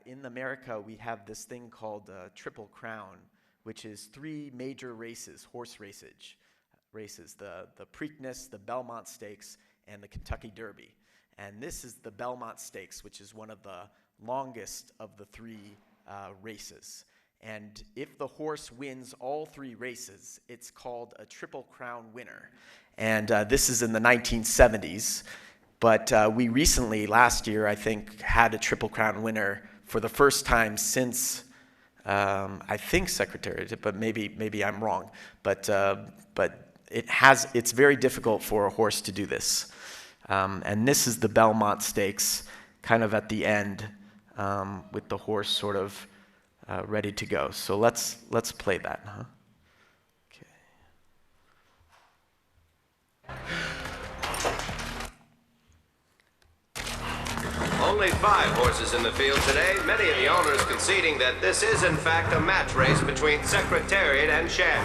In America, we have this thing called Triple Crown, which is 3 major races, horse races, the Preakness, the Belmont Stakes, and the Kentucky Derby. And this is the Belmont Stakes, which is one of the longest of the 3 races. And if the horse wins all 3 races, it's called a Triple Crown winner. And this is in the 1970s. But we recently, last year, I think, had a Triple Crown winner for the first time since, I think, Secretariat, but maybe I'm wrong. But it's very difficult for a horse to do this. And this is the Belmont Stakes, kind of at the end, with the horse sort of ready to go. So let's play that, huh? Only 5 horses in the field today, many of the owners conceding that this is in fact a match race between Secretariat and Sham.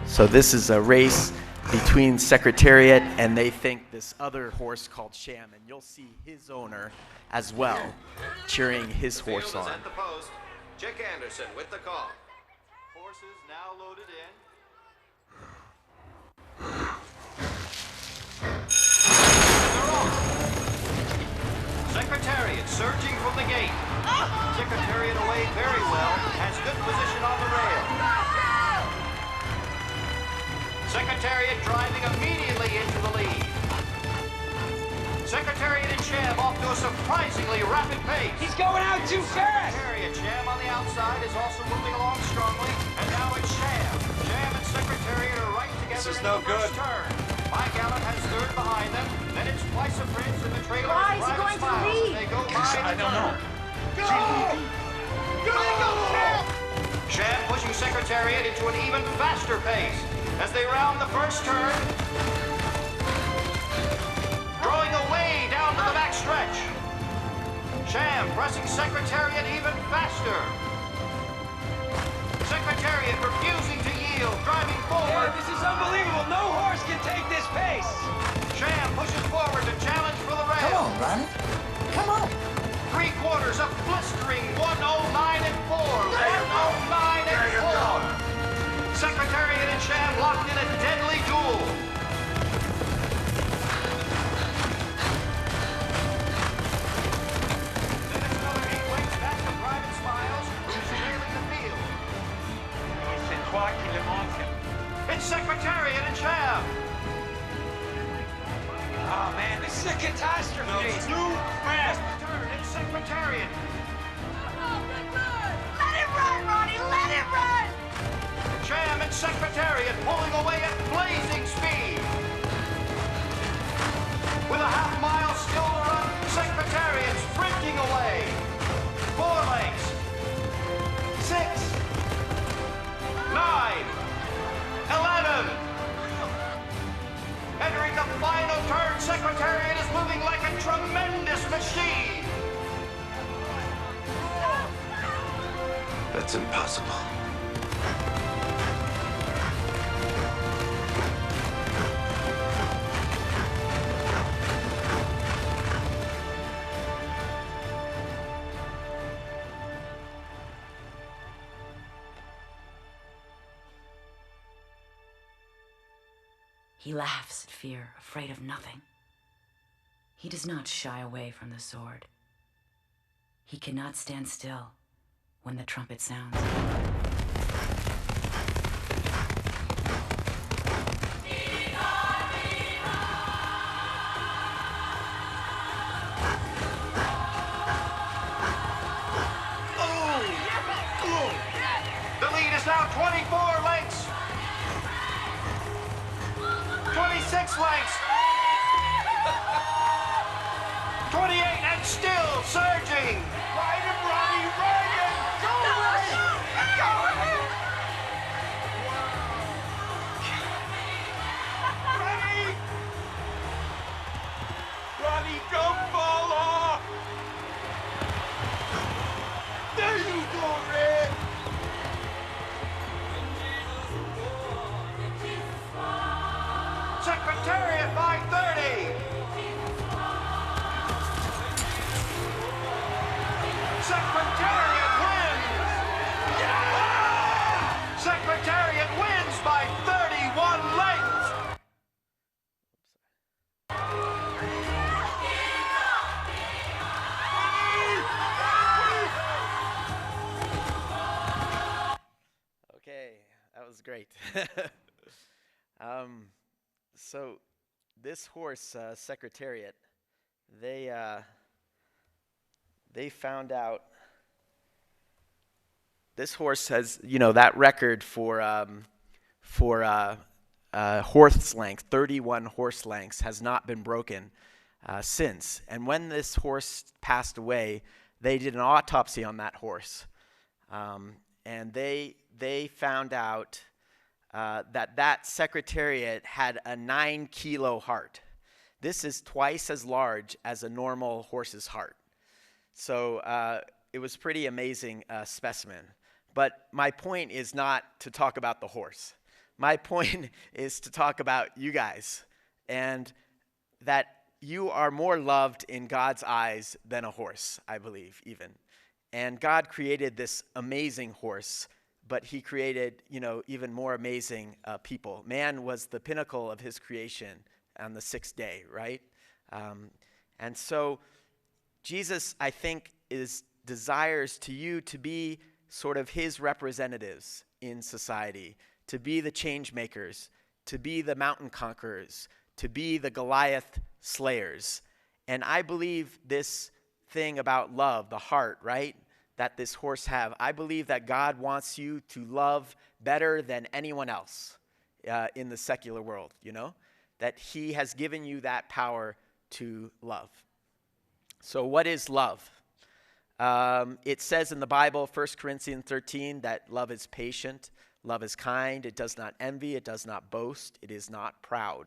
So this is a race between Secretariat and they think this other horse called Sham, and you'll see his owner as well cheering his horse on. At the post. Chick Anderson with the call. Horses now loaded in. Secretariat surging from the gate. Secretariat away very well, has good position on the rail. Secretariat driving immediately into the lead. Secretariat and Sham off to a surprisingly rapid pace. He's going out too fast! Secretariat, Sham on the outside is also moving along strongly, and now it's Sham. Sham and Secretariat are right together in the first turn. My Gallant has third behind them, then it's Twice a Prince in the trailer. Why is he going to lead? They go by I don't know. Go! Sham pushing Secretariat into an even faster pace as they round the first turn. Drawing away down to the back stretch. Sham pressing Secretariat even faster. Secretariat refusing to yield, driving forward. Yeah, this is unbelievable. No horse can take this pace. Sham pushes forward to challenge for the rail. Come on, Ronnie. Come on. 3/4 of blistering 109 and 4. 109 and 4. Secretariat and Sham locked in a deadly duel. Then it's another 8 lengths back to Private Smiles, who's trailing the field. It's Secretariat and Sham. Oh man, this is a catastrophe. No, it's too fast. Turn, it's Secretariat. Let it run, Ronnie! Let it run! Sham and Secretariat pulling away at blazing speed. With a half mile still to run, Secretariat sprinting away. 4 lengths. 6. 9. 11. Entering the final turn, Secretariat is moving like a tremendous machine. That's impossible. He laughs at fear, afraid of nothing. He does not shy away from the sword. He cannot stand still when the trumpet sounds. The lead is now 24 lengths. 26 lengths. 28 and still surging. Ride him, Ronnie, ride him. Go away. Go away. Ronnie. Ronnie, don't fall off. There you go, Red. Secretariat by 30. So this horse, Secretariat, they found out this horse has, that record for horse length, 31 horse lengths, has not been broken since. And when this horse passed away, they did an autopsy on that horse, and they found out that Secretariat had a 9-kilo heart. This is twice as large as a normal horse's heart. So it was pretty amazing specimen. But my point is not to talk about the horse. My point is to talk about you guys, and that you are more loved in God's eyes than a horse, I believe, even. And God created this amazing horse, but he created, even more amazing people. Man was the pinnacle of his creation on the 6th day, right? And so Jesus, I think, desires you to be sort of his representatives in society, to be the change makers, to be the mountain conquerors, to be the Goliath slayers. And I believe this thing about love, the heart, right, that this horse have, I believe that God wants you to love better than anyone else in the secular world, that he has given you that power to love. So what is love? It says in the Bible, 1 Corinthians 13, that love is patient, love is kind, it does not envy, it does not boast, it is not proud.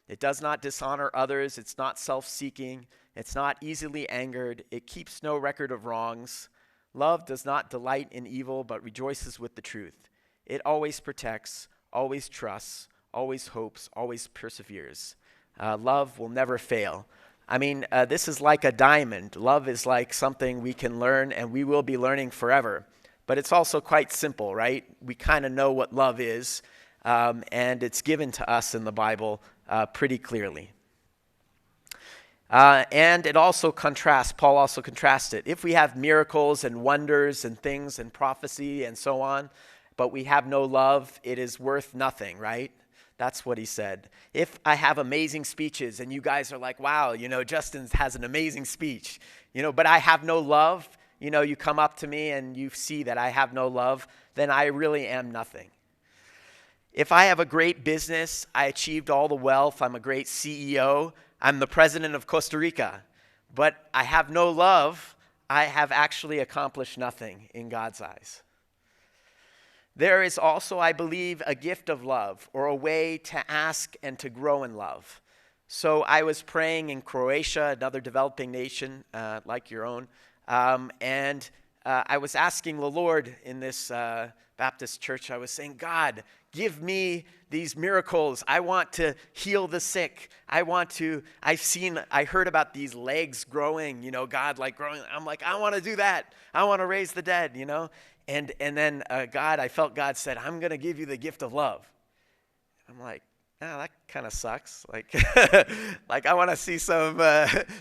It does not dishonor others, it's not self-seeking, it's not easily angered, it keeps no record of wrongs. Love does not delight in evil, but rejoices with the truth. It always protects, always trusts, always hopes, always perseveres. Love will never fail. I mean, this is like a diamond. Love is like something we can learn, and we will be learning forever. But it's also quite simple, right? We kind of know what love is, and it's given to us in the Bible pretty clearly. And it also contrasts, Paul also contrasts it. If we have miracles and wonders and things and prophecy and so on, but we have no love, it is worth nothing, right? That's what he said. If I have amazing speeches and you guys are like, wow, Justin has an amazing speech, but I have no love, you come up to me and you see that I have no love, then I really am nothing. If I have a great business, I achieved all the wealth, I'm a great CEO, I'm the president of Costa Rica, but I have no love, I have actually accomplished nothing in God's eyes. There is also, I believe, a gift of love, or a way to ask and to grow in love. So I was praying in Croatia, another developing nation like your own, and I was asking the Lord in this Baptist church, I was saying, God, give me these miracles. I want to heal the sick. I heard about these legs growing, God like growing. I'm like, I want to do that. I want to raise the dead, And then I felt God said, I'm going to give you the gift of love. I'm like, that kind of sucks. Like, I want to see some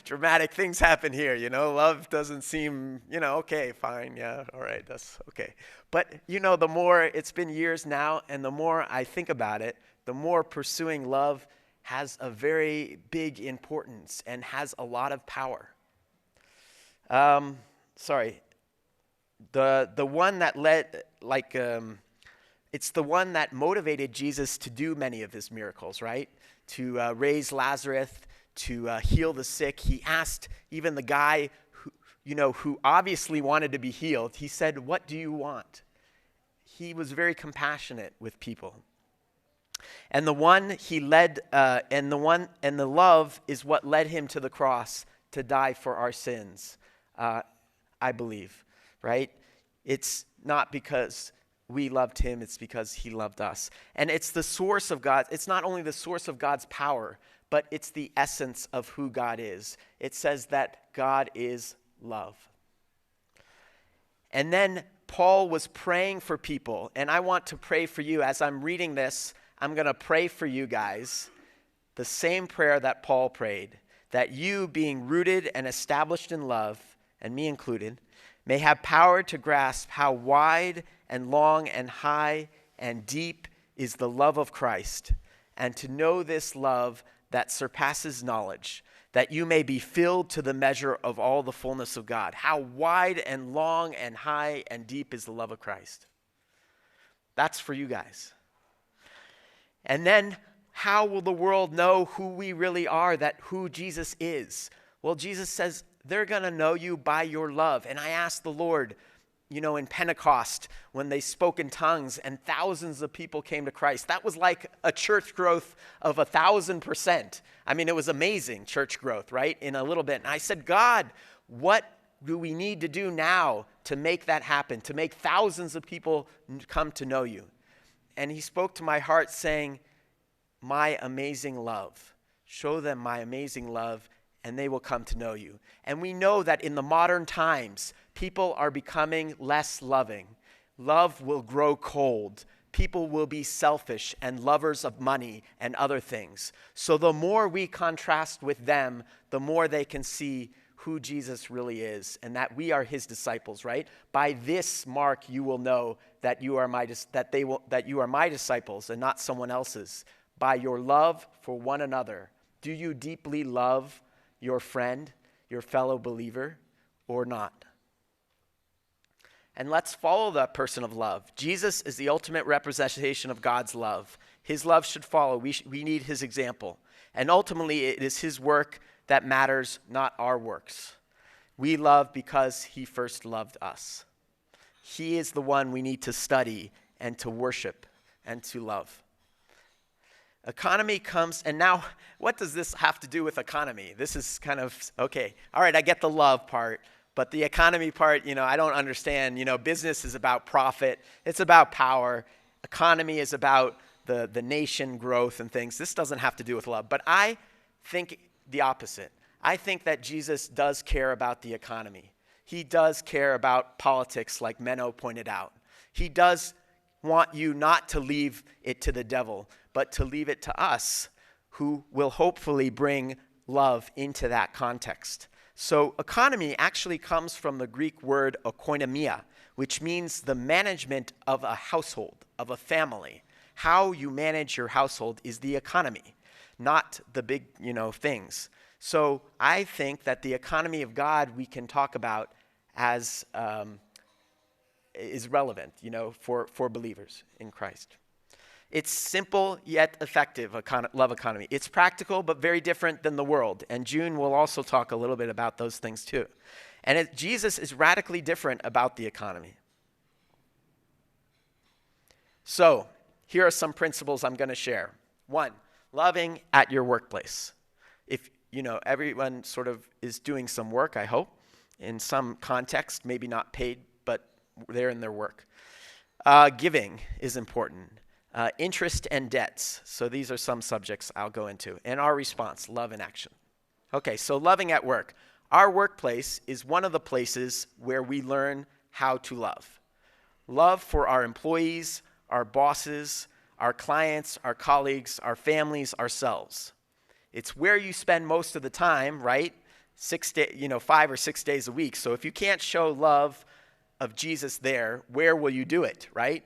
dramatic things happen here, Love doesn't seem, okay, fine, yeah, all right, that's okay. But, the more, it's been years now, and the more I think about it, the more pursuing love has a very big importance and has a lot of power. The one that led, it's the one that motivated Jesus to do many of his miracles, right? To raise Lazarus, to heal the sick. He asked even the guy who obviously wanted to be healed. He said, "What do you want?" He was very compassionate with people. And the one he led, and the love is what led him to the cross to die for our sins, I believe, right? It's not because we loved him, it's because he loved us. And it's the source of God. It's not only the source of God's power, but it's the essence of who God is. It says that God is love. And then Paul was praying for people, and I want to pray for you. As I'm reading this, I'm going to pray for you guys the same prayer that Paul prayed, that you, being rooted and established in love, and me included, may have power to grasp how wide and long and high and deep is the love of Christ, and to know this love that surpasses knowledge, that you may be filled to the measure of all the fullness of God. How wide and long and high and deep is the love of Christ? That's for you guys. And then, how will the world know who we really are, who Jesus is? Well, Jesus says they're going to know you by your love. And I asked the Lord, in Pentecost, when they spoke in tongues and thousands of people came to Christ, that was like a church growth of 1,000%. I mean, it was amazing church growth, right? In a little bit. And I said, God, what do we need to do now to make that happen, to make thousands of people come to know you? And he spoke to my heart saying, my amazing love. Show them my amazing love, and they will come to know you. And we know that in the modern times, people are becoming less loving. Love will grow cold. People will be selfish and lovers of money and other things. So the more we contrast with them, the more they can see who Jesus really is and that we are his disciples, right? By this mark you will know that you are my disciples and not someone else's, by your love for one another. Do you deeply love your friend, your fellow believer, or not? And let's follow that person of love. Jesus is the ultimate representation of God's love. His love should follow. We need his example. And ultimately, it is his work that matters, not our works. We love because he first loved us. He is the one we need to study and to worship and to love. Economy comes, and now, what does this have to do with economy? This is kind of, okay, all right, I get the love part, but the economy part, I don't understand. Business is about profit. It's about power. Economy is about the nation growth and things. This doesn't have to do with love, but I think the opposite. I think that Jesus does care about the economy. He does care about politics, like Menno pointed out. He does want you not to leave it to the devil, but to leave it to us, who will hopefully bring love into that context. So economy actually comes from the Greek word oikonomia, which means the management of a household, of a family. How you manage your household is the economy, not the big, things. So I think that the economy of God we can talk about as is relevant, for believers in Christ. It's simple yet effective love economy. It's practical but very different than the world. And June will also talk a little bit about those things too. And Jesus is radically different about the economy. So here are some principles I'm going to share. 1, loving at your workplace. If everyone sort of is doing some work, I hope, in some context, maybe not paid, but they're in their work. Giving is important. Interest and debts. So these are some subjects I'll go into. And our response, love in action. Okay, so loving at work. Our workplace is one of the places where we learn how to love. Love for our employees, our bosses, our clients, our colleagues, our families, ourselves. It's where you spend most of the time, right? 5 or 6 days a week. So if you can't show love of Jesus there, where will you do it, right?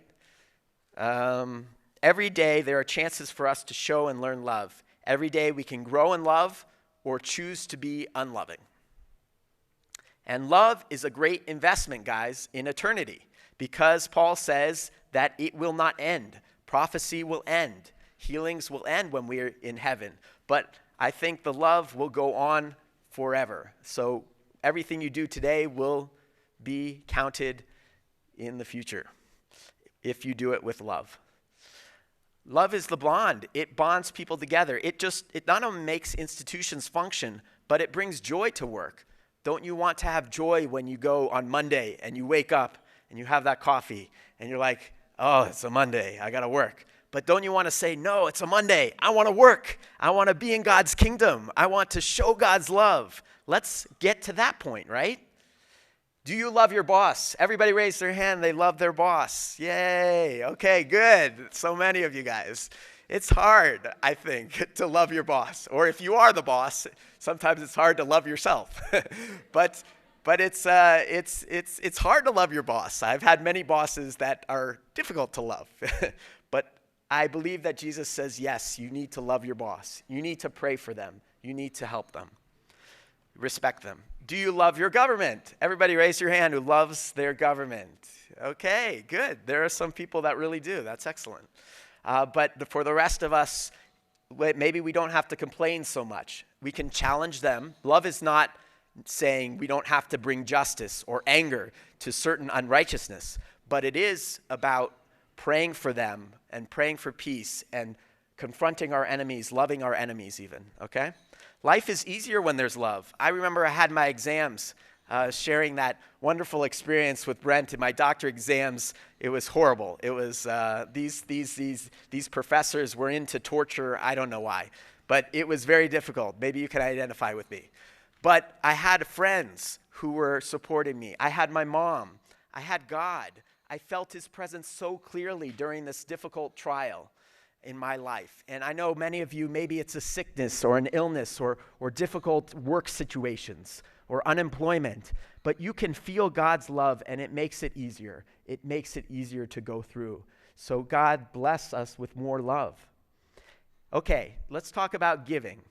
Every day there are chances for us to show and learn love. Every day we can grow in love or choose to be unloving. And love is a great investment, guys, in eternity, because Paul says that it will not end. Prophecy will end. Healings will end when we're in heaven. But I think the love will go on forever. So everything you do today will be counted in the future if you do it with love. Love is the bond. It bonds people together. It not only makes institutions function, but it brings joy to work. Don't you want to have joy when you go on Monday and you wake up and you have that coffee and you're like, oh, it's a Monday, I got to work. But don't you want to say, no, it's a Monday, I want to work. I want to be in God's kingdom. I want to show God's love. Let's get to that point, right? Do you love your boss? Everybody raise their hand. They love their boss. Yay. Okay, good. So many of you guys. It's hard, I think, to love your boss. Or if you are the boss, sometimes it's hard to love yourself. But it's hard to love your boss. I've had many bosses that are difficult to love. But I believe that Jesus says, yes, you need to love your boss. You need to pray for them. You need to help them. Respect them. Do you love your government? Everybody raise your hand who loves their government. Okay, good. There are some people that really do. That's excellent. But for the rest of us, maybe we don't have to complain so much. We can challenge them. Love is not saying we don't have to bring justice or anger to certain unrighteousness, but it is about praying for them and praying for peace and confronting our enemies, loving our enemies even, okay? Life is easier when there's love. I remember I had my exams, sharing that wonderful experience with Brent in my doctor exams. It was horrible. It was these professors were into torture. I don't know why, but it was very difficult. Maybe you can identify with me. But I had friends who were supporting me. I had my mom. I had God. I felt his presence so clearly during this difficult trial in my life. And I know many of you, maybe it's a sickness or an illness or difficult work situations or unemployment, but you can feel God's love and it makes it easier. It makes it easier to go through. So God bless us with more love. Okay, let's talk about giving.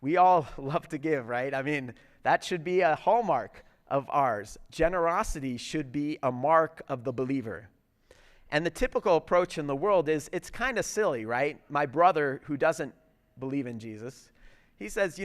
We all love to give, right? I mean, that should be a hallmark of ours. Generosity should be a mark of the believer. And the typical approach in the world is, it's kind of silly, right? My brother, who doesn't believe in Jesus, he says,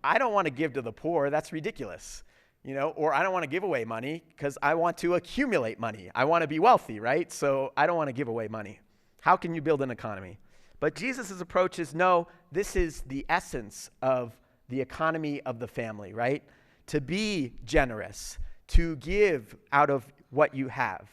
I don't want to give to the poor. That's ridiculous. Or I don't want to give away money because I want to accumulate money. I want to be wealthy, right? So I don't want to give away money. How can you build an economy? But Jesus' approach is, no, this is the essence of the economy of the family, right? To be generous, to give out of what you have.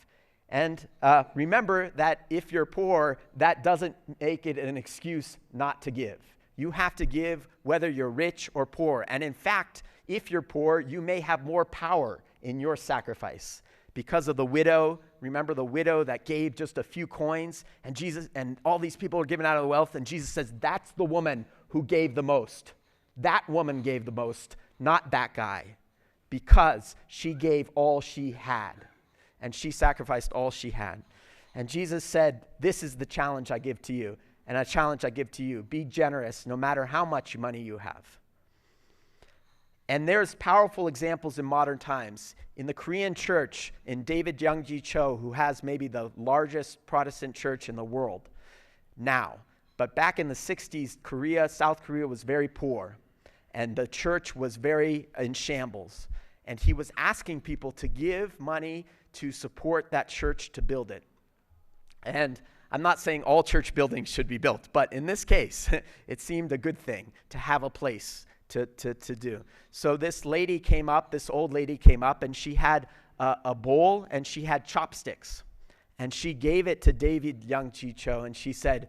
And remember that if you're poor, that doesn't make it an excuse not to give. You have to give whether you're rich or poor. And in fact, if you're poor, you may have more power in your sacrifice. Because of the widow, remember the widow that gave just a few coins, and Jesus and all these people are giving out of the wealth, and Jesus says, that's the woman who gave the most. That woman gave the most, not that guy, because she gave all she had, and she sacrificed all she had. And Jesus said, this is the challenge I give to you, and a challenge I give to you. Be generous no matter how much money you have. And there's powerful examples in modern times. In the Korean church, in David Youngji Cho, who has maybe the largest Protestant church in the world now. But back in the 60s, South Korea was very poor. And the church was very in shambles. And he was asking people to give money to support that church to build it. And I'm not saying all church buildings should be built, but in this case, it seemed a good thing to have a place to do. So this old lady came up, and she had a bowl and she had chopsticks. And she gave it to David Youngji Cho, and she said,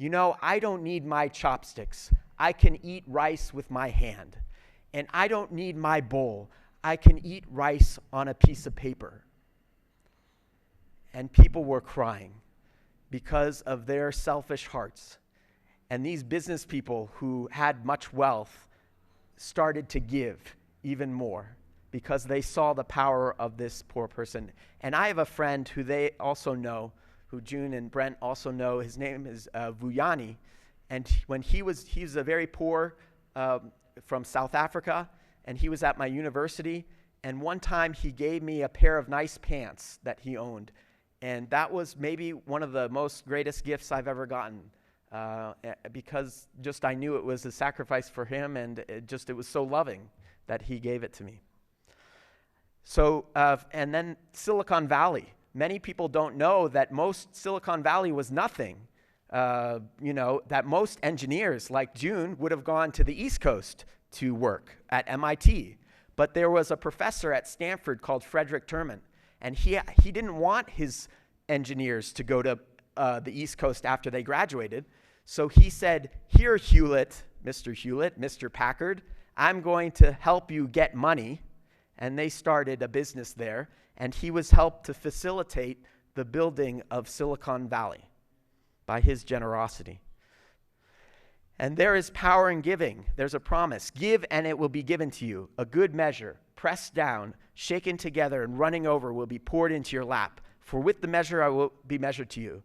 I don't need my chopsticks. I can eat rice with my hand. And I don't need my bowl. I can eat rice on a piece of paper. And people were crying because of their selfish hearts. And these business people who had much wealth started to give even more because they saw the power of this poor person. And I have a friend who they also know, who June and Brent also know. His name is Vuyani. And when he's a very poor from South Africa, and he was at my university. And one time he gave me a pair of nice pants that he owned. And that was maybe one of the most greatest gifts I've ever gotten. Because just I knew it was a sacrifice for him, and it was so loving that he gave it to me. So, and then Silicon Valley. Many people don't know that most Silicon Valley was nothing. That most engineers like June would have gone to the East Coast to work at MIT. But there was a professor at Stanford called Frederick Terman, and he didn't want his engineers to go to the East Coast after they graduated. So he said, here, Hewlett, Mr. Packard, I'm going to help you get money. And they started a business there, and he was helped to facilitate the building of Silicon Valley by his generosity. And there is power in giving. There's a promise. Give, and it will be given to you. A good measure, pressed down, shaken together, and running over will be poured into your lap. For with the measure I will be measured to you.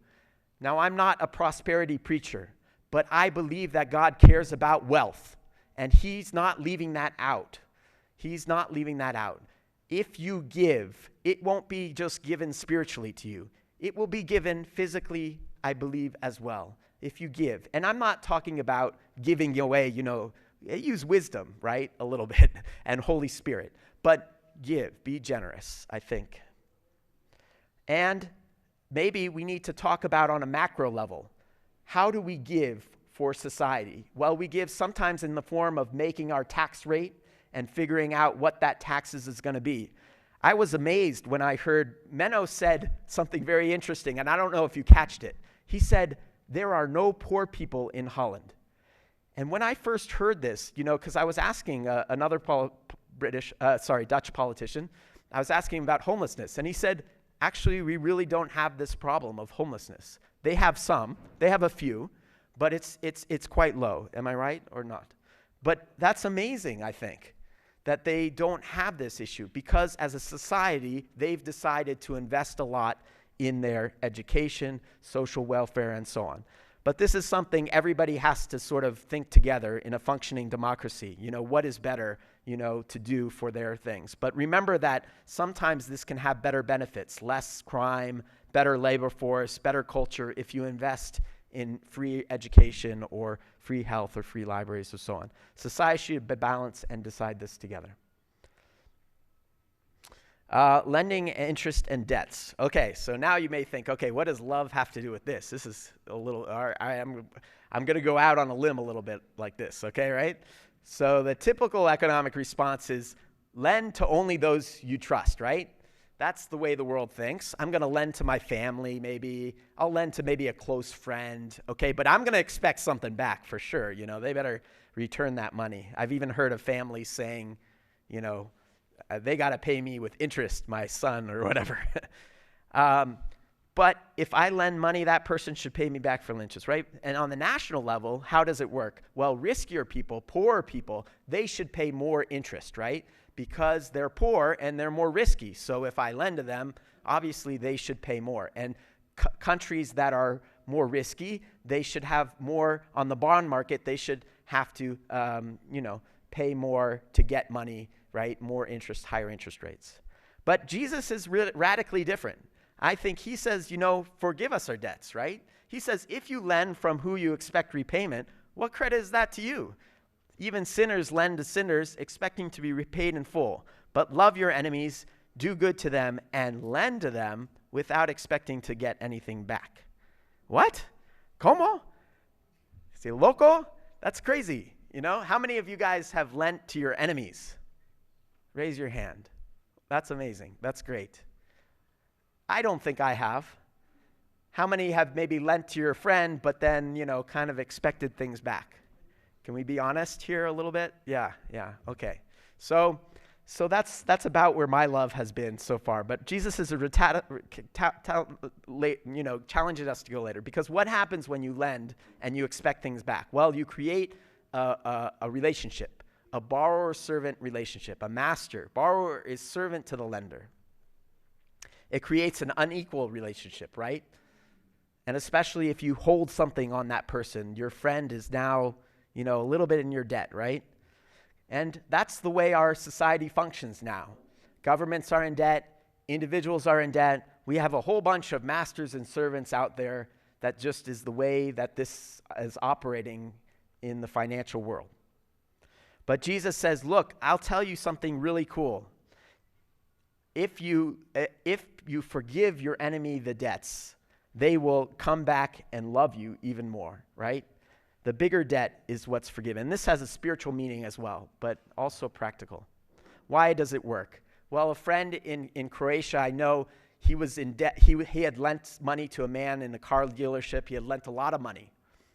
Now, I'm not a prosperity preacher, but I believe that God cares about wealth, and he's not leaving that out. He's not leaving that out. If you give, it won't be just given spiritually to you. It will be given physically, I believe, as well, if you give. And I'm not talking about giving away, use wisdom, right, a little bit, and Holy Spirit. But give, be generous, I think. And maybe we need to talk about on a macro level, how do we give for society? Well, we give sometimes in the form of making our tax rate and figuring out what that taxes is going to be. I was amazed when I heard Menno said something very interesting, and I don't know if you catched it. He said, there are no poor people in Holland. And when I first heard this, because I was asking another Dutch politician, I was asking him about homelessness, and he said, actually, we really don't have this problem of homelessness. They have some, they have a few, but it's quite low. Am I right or not? But that's amazing, I think, that they don't have this issue because as a society, they've decided to invest a lot in their education, social welfare, and so on. But this is something everybody has to sort of think together in a functioning democracy. What is better, to do for their things. But remember that sometimes this can have better benefits, less crime, better labor force, better culture if you invest in free education or free health or free libraries or so on. Society should be balanced and decide this together. Lending, interest, and debts. Okay, so now you may think, okay, what does love have to do with this? This is a little, I'm going to go out on a limb a little bit like this, okay, right? So the typical economic response is lend to only those you trust, right? That's the way the world thinks. I'm going to lend to my family, maybe. I'll lend to maybe a close friend, okay? But I'm going to expect something back for sure. They better return that money. I've even heard of families saying, they got to pay me with interest, my son or whatever. But if I lend money, that person should pay me back for interest, right? And on the national level, how does it work? Well, riskier people, poorer people, they should pay more interest, right? Because they're poor and they're more risky. So if I lend to them, obviously they should pay more. And countries that are more risky, they should have more on the bond market. They should have to, pay more to get money, right? More interest, higher interest rates. But Jesus is radically different. I think he says, forgive us our debts, right? He says, if you lend from who you expect repayment, what credit is that to you? Even sinners lend to sinners, expecting to be repaid in full. But love your enemies, do good to them, and lend to them without expecting to get anything back. What? ¿Cómo? ¿Sí loco? That's crazy. How many of you guys have lent to your enemies? Raise your hand. That's amazing. That's great. I don't think I have. How many have maybe lent to your friend, but then, kind of expected things back? Can we be honest here a little bit? Yeah, okay. So that's about where my love has been so far. But Jesus is challenges us to go later. Because what happens when you lend and you expect things back? Well, you create a relationship, a borrower-servant relationship, a master. Borrower is servant to the lender. It creates an unequal relationship, right? And especially if you hold something on that person, your friend is now, a little bit in your debt, right? And that's the way our society functions now. Governments are in debt. Individuals are in debt. We have a whole bunch of masters and servants out there. That just is the way that this is operating in the financial world. But Jesus says, look, I'll tell you something really cool. If you forgive your enemy the debts, they will come back and love you even more, right? The bigger debt is what's forgiven. This has a spiritual meaning as well, but also practical. Why does it work? Well, a friend in Croatia, I know he was in debt. He had lent money to a man in the car dealership. He had lent a lot of money.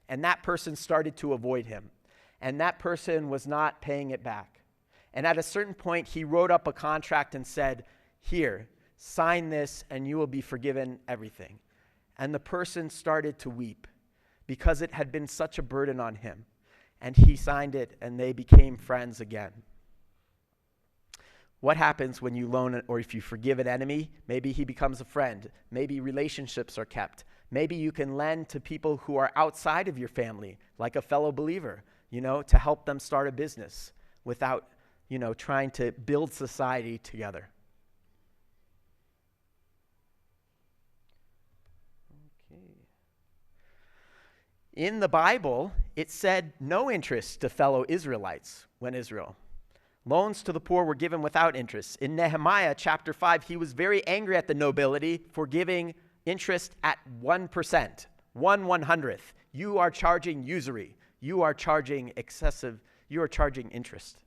And that person started to avoid him. And that person was not paying it back. And at a certain point, he wrote up a contract and said, here, sign this and you will be forgiven everything. And the person started to weep because it had been such a burden on him. And he signed it and they became friends again. What happens when you loan or if you forgive an enemy? Maybe he becomes a friend. Maybe relationships are kept. Maybe you can lend to people who are outside of your family, like a fellow believer, to help them start a business without, trying to build society together. In the Bible, it said no interest to fellow Israelites when Israel. Loans to the poor were given without interest. In Nehemiah chapter 5, he was very angry at the nobility for giving interest at 1%, 1/100th. You are charging usury. You are charging excessive. You are charging interest.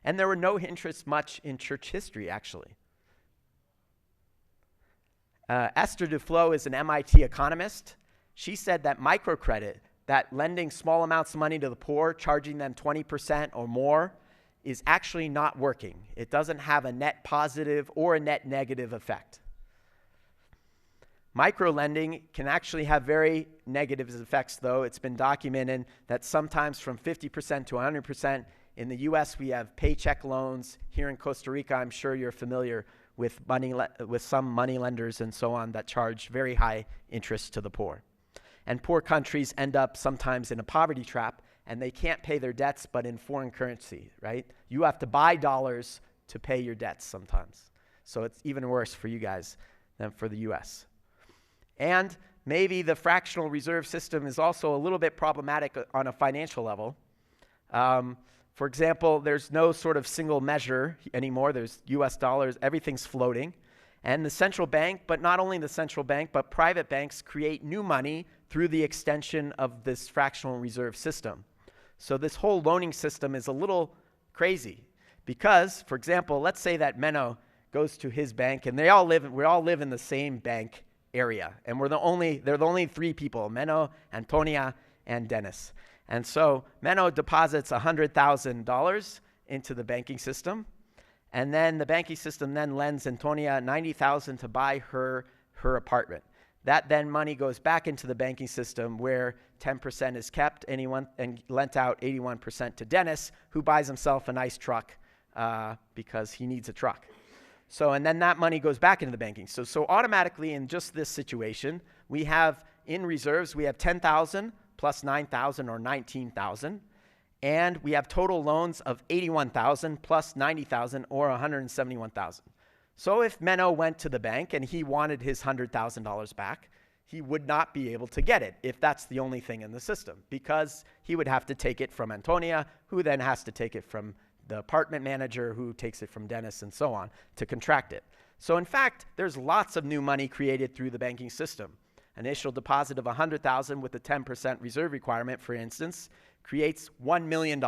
And there were no interest much in church history, actually. Esther Duflo is an MIT economist. She said that microcredit, that lending small amounts of money to the poor, charging them 20% or more, is actually not working. It doesn't have a net positive or a net negative effect. Microlending can actually have very negative effects, though. It's been documented that sometimes from 50% to 100%. In the U.S., we have paycheck loans. Here in Costa Rica, I'm sure you're familiar with some money lenders and so on that charge very high interest to the poor. And poor countries end up sometimes in a poverty trap, and they can't pay their debts but in foreign currency, right? You have to buy dollars to pay your debts sometimes. So it's even worse for you guys than for the U.S. And maybe the fractional reserve system is also a little bit problematic on a financial level. For example, there's no sort of single measure anymore. There's U.S. dollars. Everything's floating. And the central bank, but not only the central bank, but private banks create new money through the extension of this fractional reserve system. So this whole loaning system is a little crazy because, for example, let's say that Menno goes to his bank and we all live in the same bank area. And they're the only three people, Menno, Antonia, and Dennis. And so Menno deposits $100,000 into the banking system. And then the banking system then lends Antonia $90,000 to buy her apartment. That then money goes back into the banking system where 10% is kept and lent out 81% to Dennis, who buys himself a nice truck because he needs a truck. So, and then that money goes back into the banking. So automatically in just this situation, we have in reserves, we have 10,000 plus 9,000 or 19,000. And we have total loans of 81,000 plus 90,000 or 171,000. So if Menno went to the bank and he wanted his $100,000 back, he would not be able to get it if that's the only thing in the system, because he would have to take it from Antonia, who then has to take it from the apartment manager, who takes it from Dennis, and so on to contract it. So in fact, there's lots of new money created through the banking system. Initial deposit of 100,000 with a 10% reserve requirement, for instance, creates $1 million.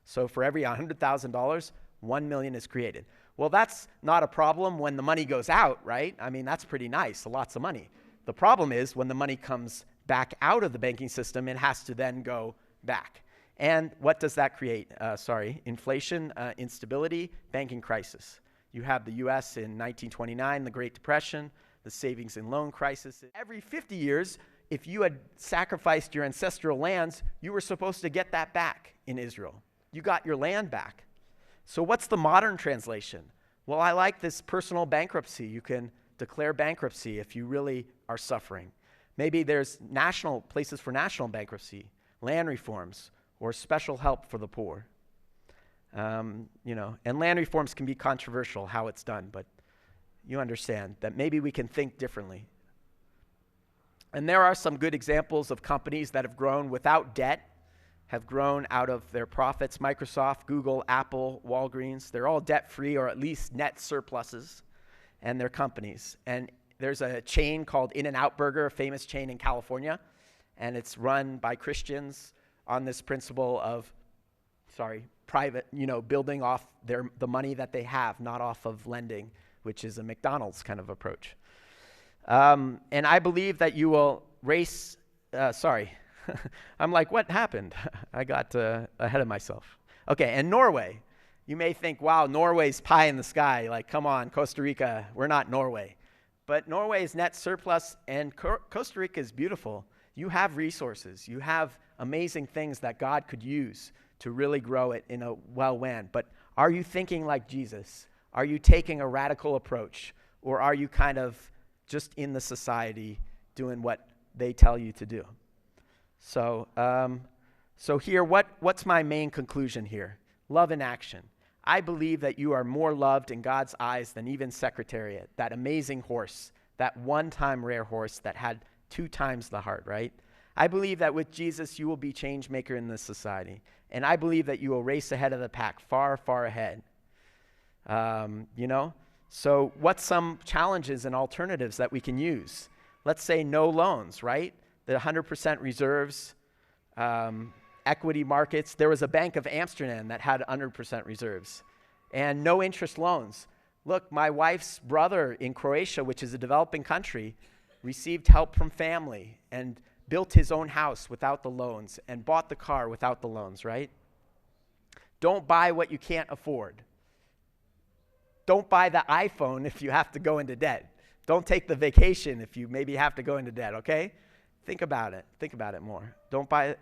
So for every $100,000, $1 million is created. Well, that's not a problem when the money goes out, right? I mean, that's pretty nice, lots of money. The problem is when the money comes back out of the banking system, it has to then go back. And what does that create? Inflation, instability, banking crisis. You have the U.S. in 1929, the Great Depression, the savings and loan crisis. Every 50 years, if you had sacrificed your ancestral lands, you were supposed to get that back in Israel. You got your land back. So what's the modern translation? Well, I like this personal bankruptcy. You can declare bankruptcy if you really are suffering. Maybe there's places for national bankruptcy, land reforms, or special help for the poor. And land reforms can be controversial how it's done, but you understand that maybe we can think differently. And there are some good examples of companies that have grown without debt, have grown out of their profits. Microsoft, Google, Apple, Walgreens, they're all debt-free or at least net surpluses, and they're companies. And there's a chain called In-N-Out Burger, a famous chain in California, and it's run by Christians on this principle of, private, building off the money that they have, not off of lending, which is a McDonald's kind of approach. And I believe that you will I'm like, what happened? I got ahead of myself. Okay, and Norway. You may think, wow, Norway's pie in the sky. Like, come on, Costa Rica, we're not Norway. But Norway is net surplus, and Costa Rica is beautiful. You have resources. You have amazing things that God could use to really grow it in a land. But are you thinking like Jesus? Are you taking a radical approach? Or are you kind of just in the society doing what they tell you to do. So, so here, what's my main conclusion here? Love in action. I believe that you are more loved in God's eyes than even Secretariat, that amazing horse, that one-time rare horse that had 2 times the heart, right? I believe that with Jesus, you will be change maker in this society. And I believe that you will race ahead of the pack, far, far ahead. You know? So what's some challenges and alternatives that we can use? Let's say no loans, right? The 100% reserves, equity markets. There was a Bank of Amsterdam that had 100% reserves. And no interest loans. Look, my wife's brother in Croatia, which is a developing country, received help from family and built his own house without the loans and bought the car without the loans, right? Don't buy what you can't afford. Don't buy the iPhone if you have to go into debt. Don't take the vacation if you maybe have to go into debt, okay? Think about it. Think about it more. Don't buy,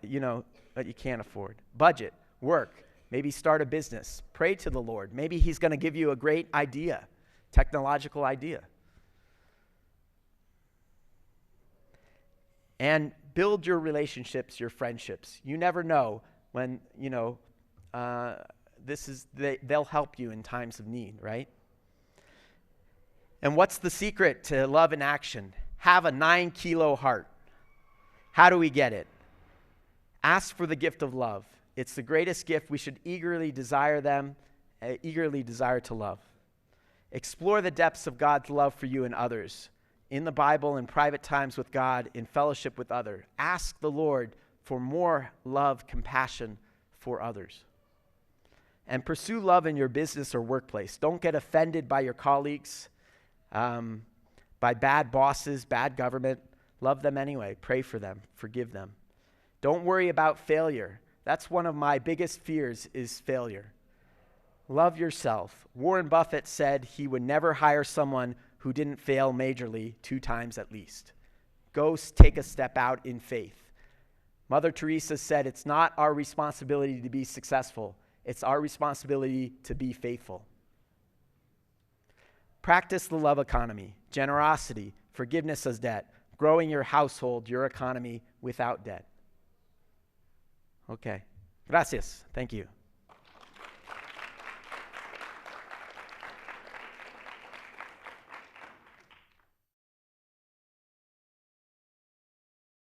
what you can't afford. Budget, work, maybe start a business. Pray to the Lord. Maybe he's going to give you a great idea, technological idea. And build your relationships, your friendships. You never know when, they'll help you in times of need, right? And what's the secret to love in action? Have a 9-kilo heart. How do we get it? Ask for the gift of love. It's the greatest gift. We should eagerly desire to love. Explore the depths of God's love for you and others. In the Bible, in private times with God, in fellowship with others. Ask the Lord for more love, compassion for others. And pursue love in your business or workplace. Don't get offended by your colleagues, by bad bosses, bad government. Love them anyway. Pray for them. Forgive them. Don't worry about failure. That's one of my biggest fears is failure. Love yourself. Warren Buffett said he would never hire someone who didn't fail majorly 2 times at least. Go take a step out in faith. Mother Teresa said it's not our responsibility to be successful. It's our responsibility to be faithful. Practice the love economy, generosity, forgiveness of debt, growing your household, your economy without debt. Okay. Gracias. Thank you.